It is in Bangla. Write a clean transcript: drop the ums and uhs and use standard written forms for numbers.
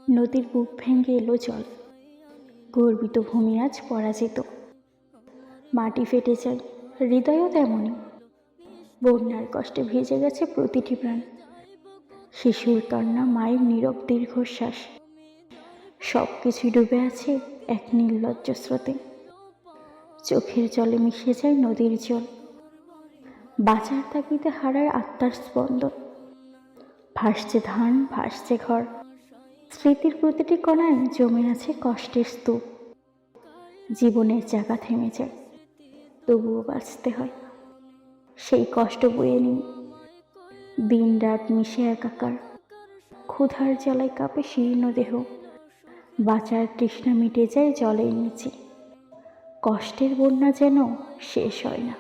নদীর বুক ভেঙে এলো জল, গর্বিত ভূমি আজ পরাজিত। মাটি ফেটে যায়, হৃদয়ও তেমনই। বন্যার কষ্টে ভেজে গেছে প্রতিটি প্রাণ। শিশুর কান্না, মায়ের নীরব দীর্ঘশ্বাস, সবকিছুই ডুবে আছে এক নির্লজ্জ স্রোতে। চোখের জলে মিশে যায় নদীর জল, বাঁচার তাগিদে হারায় আত্মার স্পন্দন। ভাসছে ধান, ভাসছে ঘর, স্মৃতির প্রতিটি কণায় জমে আছে কষ্টের স্তূপ। জীবনের চাকা থেমে যায়, তবুও বাঁচতে হয়। সেই কষ্ট বয়ে নিই, দিন রাত মিশে একাকার। ক্ষুধার জ্বালায় কাঁপে শীর্ণ দেহ, বাঁচার তৃষ্ণা মিটে যায় জলের নিচে। কষ্টের বন্যা যেন শেষ হয় না।